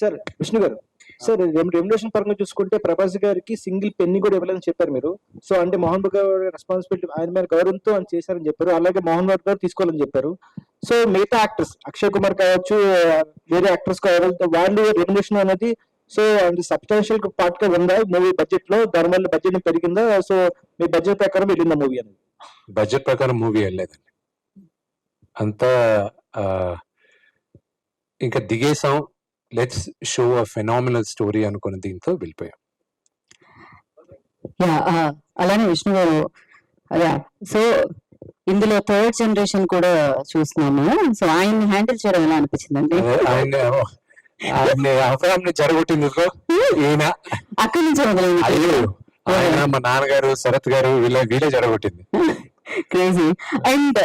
Sir Vishnu గారు, sir remuneration పరంగా చూసుకుంటే ప్రభాస్ గారికి సింగిల్ పెన్ని కూడా ఇవ్వలేదని చెప్పారు మీరు. సో అంటే మోహన్ బాబు గారి రెస్పాన్సిబిలిటీ ఆయన మీద గౌరవంతో అని చేశారని చెప్పారు. అలాగే మోహన్ బాబు గారు తీసుకోవాలని చెప్పారు. సో మిగతా యాక్టర్స్ అక్షయ్ కుమార్ కావచ్చు, వేరే యాక్టర్స్ కావచ్చు, వాళ్ళు రెమ్యునరేషన్ అనేది సో అది సబ్స్టాన్షియల్ పార్ట్ గా ఉందా మూవీ బడ్జెట్ లో? దానివల్ల బడ్జెట్ పెరిగిందా? సో మీ బడ్జెట్ ప్రకారం వెళ్ళిందా మూవీ అనేది? బడ్జెట్ ప్రకారం మూవీ వెళ్ళలేదండి, అంతా ఇంకా దిగేసాం, let's show a phenomenal story అనుకున్న దీంతో వెళ్ళిపోయాం. అలానే విష్ణు గారు, సో ఇందులో థర్డ్ జనరేషన్ కూడా చూస్తున్నాము. సో ఆయన్ని హ్యాండిల్ చేయడం ఎలా అనిపించిందండి? ఆయన జరగొట్టింది ఈయన అక్కడి నుంచి అయ్యో ఆయన మా నాన్నగారు శరత్ గారు వీళ్ళే జరగొట్టింది. క్రేజీ. అండ్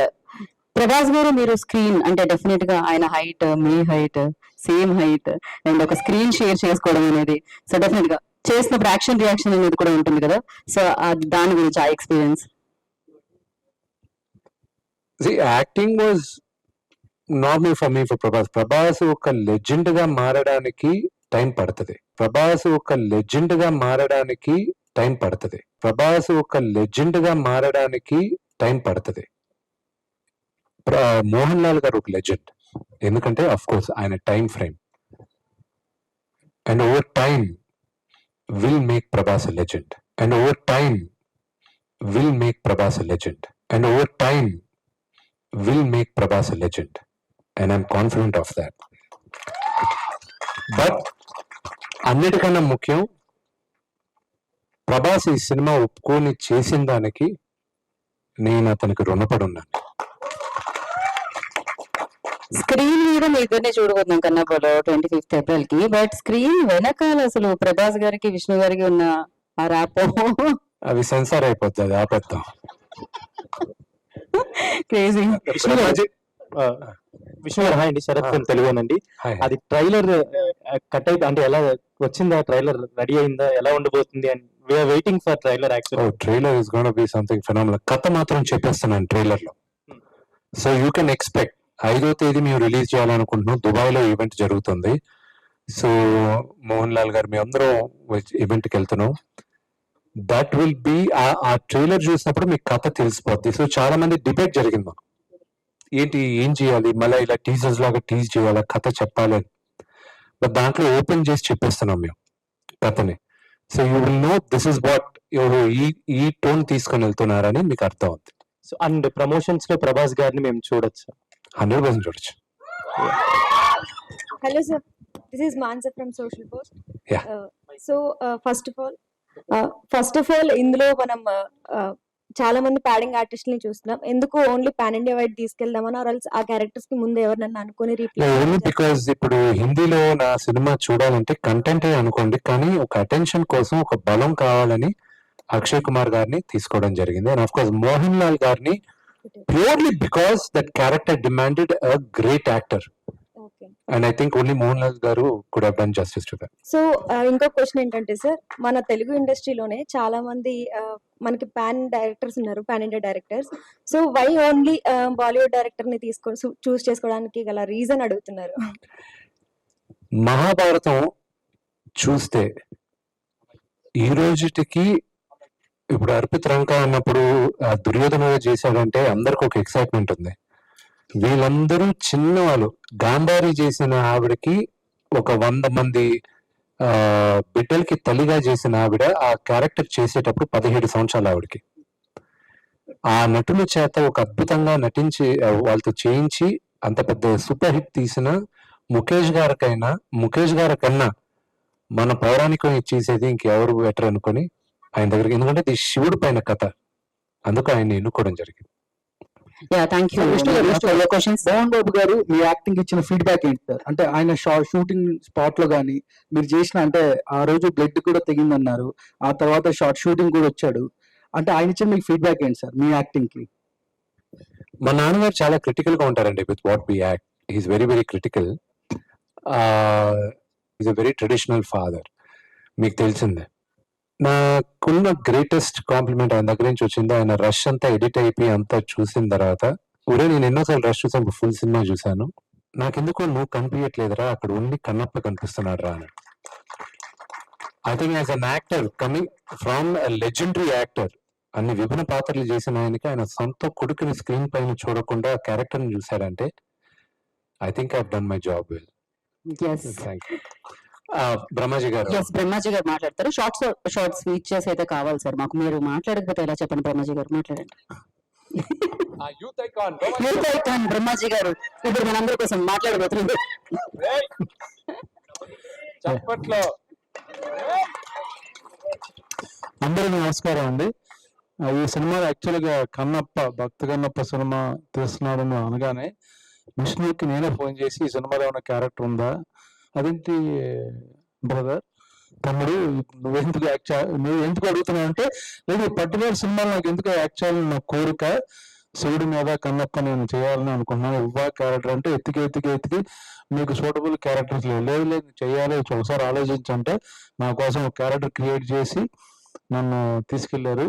ప్రభాస్ గారు, మీరు స్క్రీన్ అంటే డెఫినెట్ గా ఆయన height, me height, same height, and ఒక స్క్రీన్ షేర్ చేసుకోవడం అనేది, సో డెఫినెట్ గా చేసినప్పుడు యాక్షన్ రియాక్షన్ అనేది కూడా ఉంటుంది కదా. సో దాని గురించి ఆ experience. Acting was normal for me. For Prabhas ఒక లెజెండ్ గా మారడానికి టైం పడుతుంది. ప్రభాస్ ఒక లెజెండ్ గా మారడానికి టైం పడుతుంది. ప్రభాస్ ఒక లెజెండ్ గా మారడానికి టైం పడుతుంది. మోహన్ లాల్ గారు ఒక లెజెండ్, ఎందుకంటే అఫ్ కోర్స్ ఆయన time frame, and over time will make Prabhas a legend, and over time will make Prabhas a legend, and over time will make Prabhas a legend, and I'm confident of that. But అన్నిటికన్నా ముఖ్యం, ప్రభాస్ ఈ cinema ఒప్పుకొని చేసిన దానికి నేను అతనికి రుణపడి ఉన్నాను. స్క్రీన్ మీద మీ ఇద్దరిని చూడబోతున్నాం కన్నాపలో 25th April కి. బట్ స్క్రీన్ వెనకాల అసలు ప్రభాస్ గారికి విష్ణు గారికి ఉన్న ఆ ర్యాపో అవి సెన్సార్ అయిపోతుంది, ఆపేద్దాం. క్రేజీ. విష్ణు గారు హాయ్ అండి, శరత్ తెలుగునండి. అది ట్రైలర్ కట్ అయితే అంటే ఎలా వచ్చిందా? ట్రైలర్ రెడీ అయిందా? ఎలా ఉండబోతుంది? And we are waiting for trailer. Actually trailer is gonna be something phenomenal. కథ మాత్రం చెప్పేస్తున్నాను ట్రైలర్ లో. సో యూ కెన్ ఎక్స్పెక్ట్ 5వ తేదీ మేము రిలీజ్ చేయాలనుకుంటున్నాం. దుబాయ్ లో ఈవెంట్ జరుగుతుంది. సో మోహన్ లాల్ గారు మేము అందరం ఈవెంట్ కి వెళ్తున్నాం. దట్ విల్ బి ఆ ట్రైలర్ చూసినప్పుడు మీకు కథ తెలిసిపోద్ది. సో చాలా మంది డిబేట్ జరిగింది, ఏంటి ఏం చేయాలి, మళ్ళీ ఇలా టీజర్స్ లాగా టీజ్ చేయాలా, కథ చెప్పాలి. బట్ దాంట్లో ఓపెన్ చేసి చెప్పేస్తున్నాం మేము కథని. So you will know this is what ఎవరు ఈ టోన్ తీసుకొని వెళ్తున్నారని మీకు అర్థం అవుతుంది. సో అండ్ ప్రమోషన్స్ లో ప్రభాస్ గారిని మేము చూడొచ్చు, 100% చూడొచ్చు. Hello sir, this is Mansa from Social Post. Yeah. First of all, ఇందులో మనం చాలా మంది ప్యాడింగ్ ఆర్టిస్టులని చూస్తున్నాం. ఎందుకు ఓన్లీ పాన్ ఇండియా వైడ్ తీసుకెళ్దామని, ఆర్ ఎల్స్ ఆ క్యారెక్టర్స్ కి ముందు ఎవరినన్నా అనుకుని ఓన్లీ బికాస్ ఇప్పుడు హిందీలో నా సినిమా చూడాలంటే కంటెంటే అనుకోండి, కానీ ఒక అటెన్షన్ కోసం ఒక బలం కావాలని అక్షయ్ కుమార్ గారిని తీసుకోవడం జరిగింది. And of course Mohan Lal గారిని purely because that character demanded a great actor. Okay. And I think only Mohan Lal garu could have done justice to that. So ఇంకో క్వశ్చన్ ఏంటంటే సార్, మన తెలుగు ఇండస్ట్రీలోనే చాలా మంది మనకి పాన్ డైరెక్టర్స్ ఉన్నారు, pan India directors. So why only Bollywood director ని తీసుకొని చూస్ చేసుకోవడానికి గల రీజన్ అడుగుతున్నారు. మహాభారతం చూస్తే ఈ రోజుటికి ఇప్పుడు అర్పిత్ రంక అన్నప్పుడు దుర్యోధనగా చేశాడంటే అందరికి ఒక ఎక్సైట్మెంట్ ఉంది. వీళ్ళందరూ చిన్నవాళ్ళు. గాంధారి చేసిన ఆవిడకి ఒక 100 మంది బిడ్డలకి తల్లిగా చేసిన ఆవిడ ఆ క్యారెక్టర్ చేసేటప్పుడు 17 సంవత్సరాలు ఆవిడకి. ఆ నటుల చేత ఒక అద్భుతంగా నటించి వాళ్ళతో చేయించి అంత పెద్ద సూపర్ హిట్ తీసిన ముఖేష్ గారి కన్నా మన పౌరాణికం చేసేది ఇంకెవరు బెటర్ అనుకొని ఆయన దగ్గరికి, ఎందుకంటే ఇది శివుడు పైన కథ, అందుకు ఆయన ఎన్నుకోవడం జరిగింది. మోహన్ బాబు గారు మీ యాక్టింగ్ ఇచ్చిన ఫీడ్బ్యాక్ ఏంటి సార్? అంటే ఆయన షూటింగ్ స్పాట్ లో గానీ మీరు చేసిన, అంటే ఆ రోజు బ్లడ్ కూడా తెగిందన్నారు, ఆ తర్వాత షార్ట్ షూటింగ్ కూడా వచ్చాడు, అంటే ఆయన ఇచ్చిన మీకు ఫీడ్బ్యాక్ ఏంటి సార్ మీ యాక్టింగ్ కి? మా నాన్నగారు చాలా క్రిటికల్ గా ఉంటారండి with what we act. He's very very critical. Is a very traditional father, మీకు తెలిసిందే. నాకున్న గ్రేటెస్ట్ కాంప్లిమెంట్ ఆయన దగ్గర నుంచి వచ్చింది. ఆయన రష్ అంతా ఎడిట్ అయిపోయి అంతా చూసిన తర్వాత, నేను ఎన్నోసార్లు రష్ చూసాను, ఫుల్ సినిమా చూసాను. నాకెందుకో నువ్వు కనిపించట్లేదురా, అక్కడ ఉండి కన్నప్ప కనిపిస్తున్నాడు రా అని. I think as an actor coming from legendary actor, అన్ని విభిన్న పాత్రలు చేసిన ఆయనకి ఆయన సొంత కొడుకుని స్క్రీన్ పైన చూడకుండా క్యారెక్టర్ ని చూశాడంటే I think I done my job well. Yes thank you. Brahmaji గారు. ఎస్ బ్రహ్మాజీ గారు మాట్లాడతారు. షార్ట్స్ ఫీచర్స్ అయితే కావాలి సార్ మాకు. మీరు మాట్లాడకపోతే ఎలా చెప్పండి. బ్రహ్మాజీ గారు మాట్లాడండి. Youth icon youth icon Brahmaji గారు ఇప్పుడు మనందరి కోసం మాట్లాడబోతున్నారు. చప్పట్లో. అందరికీ నమస్కారం అండి. ఈ సినిమా యాక్చువల్గా కన్నప్ప భక్త కన్నప్ప సినిమా తీస్తున్నాడని అనగానే విష్ణుకి నేనే ఫోన్ చేసి ఈ సినిమాలో ఉన్న క్యారెక్టర్ ఉందా, అదేంటి బ్రదర్ తమ్ముడు నువ్వు ఎందుకు అడుగుతున్నావు అంటే, లేదు పర్టికులర్ సినిమాలో నాకు ఎందుకు యాక్ట్ చేయాలని నా కోరిక, శివుడి మీద కన్నప్ప నేను చేయాలని అనుకున్నాను. ఇవ్వా క్యారెక్టర్ అంటే ఎత్తికి మీకు సూటబుల్ క్యారెక్టర్స్ లేదు చేయాలి ఒకసారి ఆలోచించంటే నా కోసం ఒక క్యారెక్టర్ క్రియేట్ చేసి నన్ను తీసుకెళ్లారు.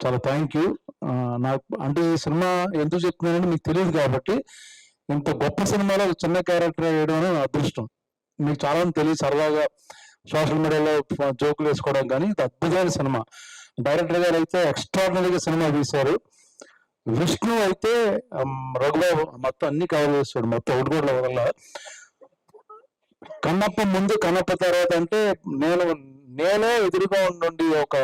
చాలా థ్యాంక్ యూ. నాకు అంటే ఈ సినిమా ఎందుకు చెప్తున్నానంటే మీకు తెలియదు కాబట్టి, ఇంత గొప్ప సినిమాలో చిన్న క్యారెక్టర్ వేయడం అనేది నా అదృష్టం. మీకు చాలా మంది తెలియదు, సరదాగా సోషల్ మీడియాలో జోకులు వేసుకోవడం, కానీ ఇది అద్భుతమైన సినిమా. డైరెక్టర్ గారు అయితే ఎక్స్ట్రాడినరీగా సినిమా తీశారు. విష్ణు అయితే రఘుబాబు మొత్తం అన్ని కవర్ చేస్తాడు, మొత్తం ఒకటి కూడా వదల. కన్నప్ప ముందు కన్నప్ప తర్వాత అంటే నేనే ఎదురుగా ఉండి ఒక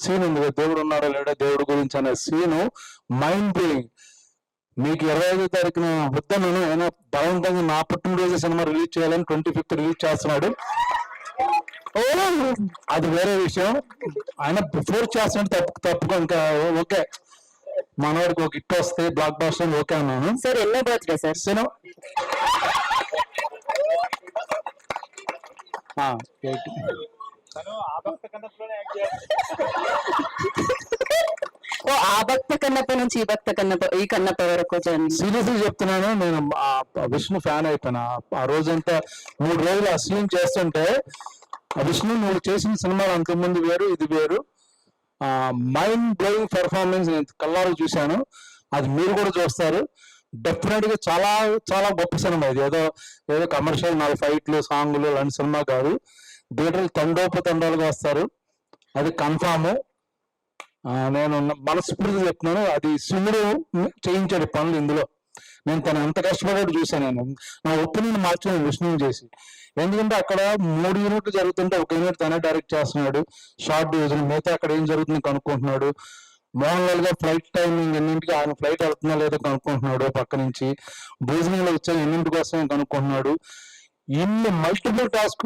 సీన్ ఉంది, దేవుడు ఉన్నాడో లేడో దేవుడు గురించి అనే సీను మైండ్ బ్లోయింగ్. మీకు 25వ తారీఖున వద్దాను ఆయన బలవంతంగా నా పుట్టినరోజు సినిమా రిలీజ్ చేయాలని 25th రిలీజ్ చేస్తున్నాడు. అది వేరే విషయం. ఆయన ఫోర్స్ చేస్తున్నాడు, తప్పుకో ఇంకా ఓకే, మనవాడికి ఒక హిట్ వస్తే బ్లాక్ బాస్టర్ ఓకే అన్నాను. సార్ ఎన్నో బర్త్డే సార్? సినిమా ఆ భక్త కన్నప్ప నుంచి ఈ కన్నప్ప వరకు సీరియస్లీ చెప్తున్నాను, నేను విష్ణు ఫ్యాన్ అయిపోయినా. ఆ రోజంతా 3 రోజులు ఆ సీన్ చేస్తుంటే, విష్ణు నువ్వు చేసిన సినిమాలు అంతకుముందు వేరు ఇది వేరు, మైండ్ బ్లోయింగ్ పెర్ఫార్మెన్స్ నేను కళ్ళారు చూశాను. అది మీరు కూడా చూస్తారు. డెఫినెట్ గా చాలా చాలా గొప్ప సినిమా ఇది. ఏదో కమర్షియల్ 4 ఫైట్లు సాంగులు లాంటి సినిమా కాదు. థియేటర్లు తండోపతండాలుగా వస్తారు, అది కన్ఫామ్. నేను మనస్ఫూర్తిగా చెప్తున్నాను, అది శివుడు చేయించాడు పనులు ఇందులో. నేను తను ఎంత కష్టపడ్డాడు చూశాను. నేను నా ఒపీనియన్ మార్చాను విష్ణుని చేసి. ఎందుకంటే అక్కడ 3 యూనిట్లు జరుగుతుంటే 1 యూనిట్ తనే డైరెక్ట్ చేస్తున్నాడు, షార్ట్ డివిజన్. మిగతా అక్కడ ఏం జరుగుతుంది కనుక్కుంటున్నాడు. మోహన్ లాల్ గా ఫ్లైట్ టైమింగ్ ఎన్నింటికి, ఆయన ఫ్లైట్ వెళ్తున్నా లేదో కనుక్కుంటున్నాడు. పక్క నుంచి భోజనంలో వచ్చాను ఎన్నింటికి వస్తాయని కనుక్కుంటున్నాడు. ఇన్ని మల్టిపుల్ టాస్క్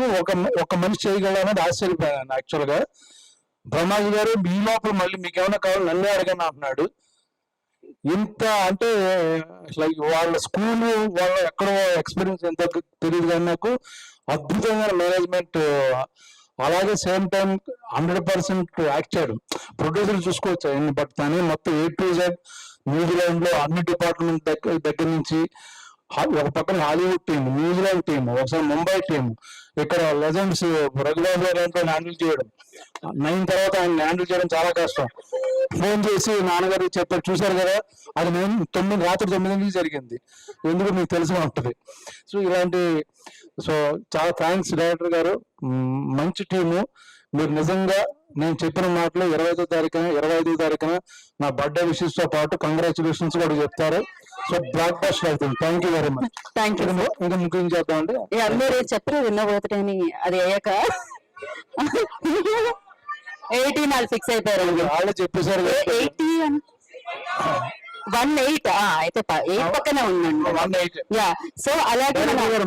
ఒక మనిషి చేయగలనేది ఆశ్చర్యపోయాను యాక్చువల్ గా. బ్రహ్మాజీ గారు మీ లోపల మళ్ళీ మీకు ఏమైనా కావాలి నన్నే అడగని అంటున్నాడు. ఇంత అంటే లైక్ వాళ్ళ స్కూల్ వాళ్ళ ఎక్కడో ఎక్స్పీరియన్స్ ఎంతో తెలియదు, కానీ నాకు అద్భుతమైన మేనేజ్మెంట్. అలాగే సేమ్ టైం 100% యాక్ట్ చేయడం. ప్రొడ్యూసర్ చూసుకోవచ్చు, బట్ తనే మొత్తం A to Z న్యూజిలాండ్ లో అన్ని డిపార్ట్మెంట్ దగ్గర నుంచి, ఒక పక్కన హాలీవుడ్ టీం, న్యూజిలాండ్ టీం, ఒకసారి ముంబై టీం, ఇక్కడ లెజెండ్స్ రఘుబాబు గారు హ్యాండిల్ చేయడం. 9 తర్వాత ఆయన హ్యాండిల్ చేయడం చాలా కష్టం. ఫోన్ చేసి నాన్నగారికి చెప్పారు, చూశారు కదా అది నేను రాత్రి 9 జరిగింది, ఎందుకు మీకు తెలిసి ఉంటుంది. సో ఇలాంటి చాలా థ్యాంక్స్ డైరెక్టర్ గారు, మంచి టీము. మీరు నిజంగా నేను చెప్పిన మాటలు 25వ తారీఖున నా బర్త్డే విషెస్ తో పాటు కంగ్రాచులేషన్స్ కూడా చెప్తారు. సో బ్లాక్ బస్టర్ అవుతుంది. Thank you very much. Thank you. ఇంకా ముఖ్యం చేద్దామండి, అందరూ చెప్పరు విన్న బర్త్డే అని, అది అయ్యాక 18 వాళ్ళు ఫిక్స్ అయిపోయారు. వాళ్ళే చెప్పేశారు. 18 అయితే 8 పక్కనే ఉందండి. 18 యా. సో అలాగే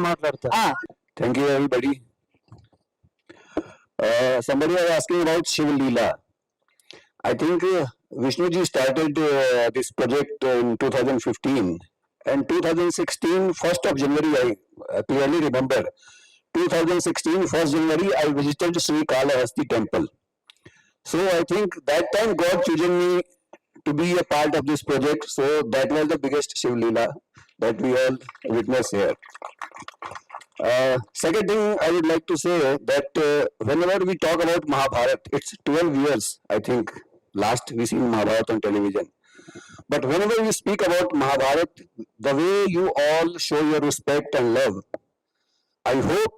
మాట్లాడతారు. Thank you, everybody. Somebody was asking about Shiv Leela. I think Vishnuji started this project in 2015, and 2016, 1st of January, I clearly remember, 2016, 1st January, I visited Sri Kalahasti temple. So I think that time God chosen me to be a part of this project. So that was the biggest Shiv Leela that we all witness here. Second thing I would like to say that whenever we talk about Mahabharat, it's 12 years, I think, last we seen Mahabharat on television. But whenever you speak about Mahabharat, the way you all show your respect and love, I hope